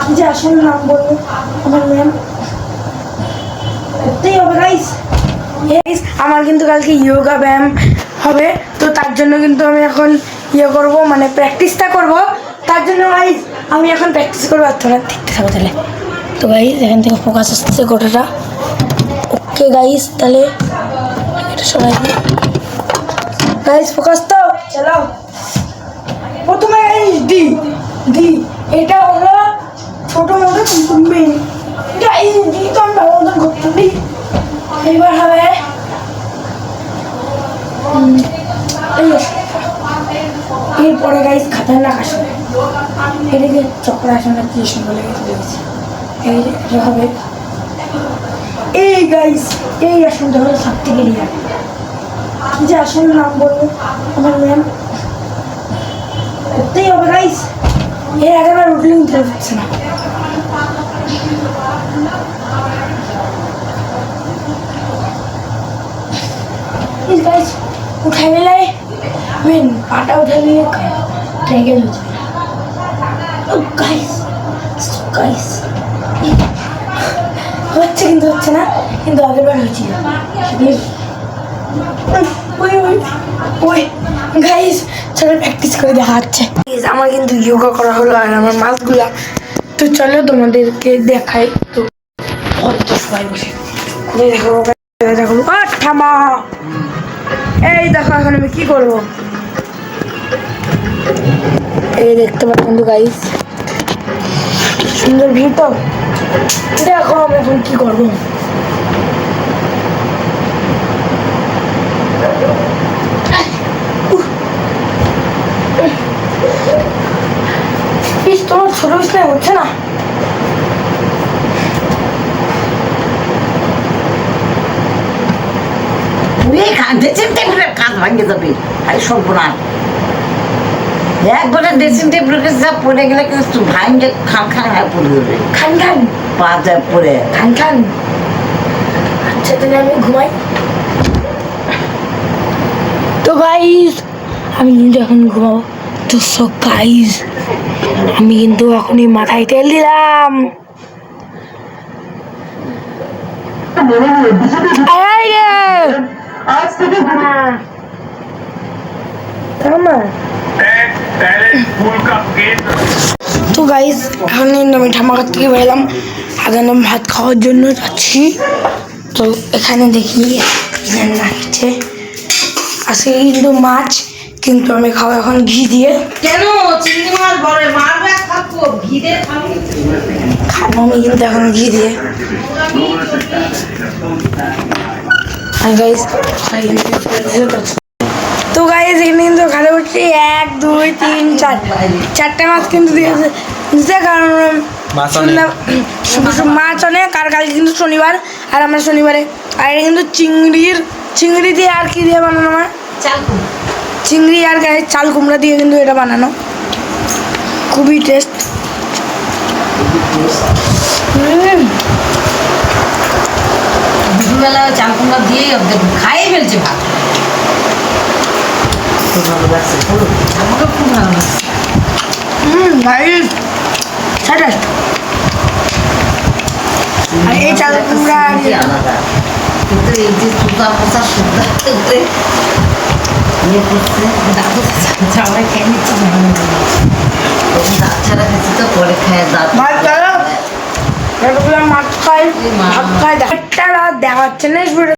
কি যে আসলে নাম বলবো আমার ম্যাম করতেই হবে গাইস। আমার কিন্তু কালকে যোগা ব্যায়াম হবে, তো তার জন্য কিন্তু আমি এখন করবো, মানে প্র্যাকটিসটা করবো। তার জন্য গাইস আমি এখন প্র্যাকটিস করবো, আর তোরা দেখতে থাকো তাহলে। তো গাইস এখান থেকে ফোকাস আসতেছে গোটাটা। ওকে গাইস, তাহলে এটা সবাই গাইস ফোকাস তো চলো। প্রথমে গাইস ডি ডি, এটা হলো ছোট মতো কিন্তু মেন। গাইস ডি তো আমরা মতন করতে পারি। এবার হবে এরপরে গাইস খাতারনাক আসন, এটাকে চক্রাসন আর কি বলে গেছে। এই হবে এই গাইস, এই আসনটা হলো সব থেকে রিয়া। কি যে আসলে নাম বলবো আমার ম্যাম করতেই হবে গাইস। এর আগেবার উঠলে উঠতে পারছে না। গাইস উঠাই নিলে মেন পাটা উঠাই নিলে ট্রেগেল হচ্ছে। গাইস গাইস হচ্ছে কিন্তু হচ্ছে না, কিন্তু আগেরবার হয়েছে। ওই গাইস চলো প্র্যাকটিস করে দেখা হচ্ছে। আমার কিন্তু যোগা করা হলো আর আমার মাছগুলা, তো চলো তোমাদেরকে দেখাই। তো সবাই বসে দেখো দেখো থামা। এই দেখো এখন আমি কি করবো, এই দেখতে পাচ্ছ কিন্তু গাইস সুন্দর ভিউ। তো দেখো আমি এখন কি করবো। তোমার ছোট বিছনায় হচ্ছে না। ড্রেসিং টেবিলের কাজ ভাঙে যাবে, আরে সর্বনাশ। একবারে ড্রেসিং টেবিলের কাছে যা পড়ে গেলে কিন্তু ভাঙে খান খান হয়ে পড়ে যাবে। খান খান পা যায় পড়ে খান খান। আচ্ছা তাহলে আমি ঘুমাই। তো গাইস আমি কিন্তু এখন ঘুমাবো। তো সো গাইস আমি কিন্তু এখনই মাথায় তেল দিলাম। তো গাইস এখন আমি ঠামাকার থেকে বেরোলাম, এখন আমি ভাত খাওয়ার জন্য যাচ্ছি। তো এখানে দেখি রাখছে আজকে কিন্তু মাছ, কিন্তু আমি খাবো এখন ঘি দিয়ে। কেন চিংড়ি মাছ বলে মারবে খাবো ঘি দিয়ে খাবো আমি কিন্তু এখন ঘি দিয়ে। তো গাইস এখানে কিন্তু খাতে হচ্ছে 1 2 3 4 চারটে মাছ কিন্তু দিয়েছে, কারণ মাছ অনেক। আর কালকে কিন্তু শনিবার, আর আমরা শনিবারে। আর এটা কিন্তু চিংড়ি দিয়ে আর কি দিয়ে বানানো, আমার চিংড়ি আর গায়ে চাল কুমড়া দিয়ে কিন্তু এটা বানানো, খুবই টেস্ট। দুপুরবেলা চাল কুমড়া দিয়েই খাইয়ে ফেলছে ভাত। খুব ভালো লাগছে, আমাকে খুব ভালো লাগছে। আর এই চাল কুমড়া আলাদা, কিন্তু এই যে সুতা পোষা সুতা ইয়ে করছে আমরা খেয়ে নিচ্ছি দাঁত ছাড়া খেয়েছি, তো পরে খেয়ে দাঁত মাছ খাই ভাত খাই দেখাচ্ছে না।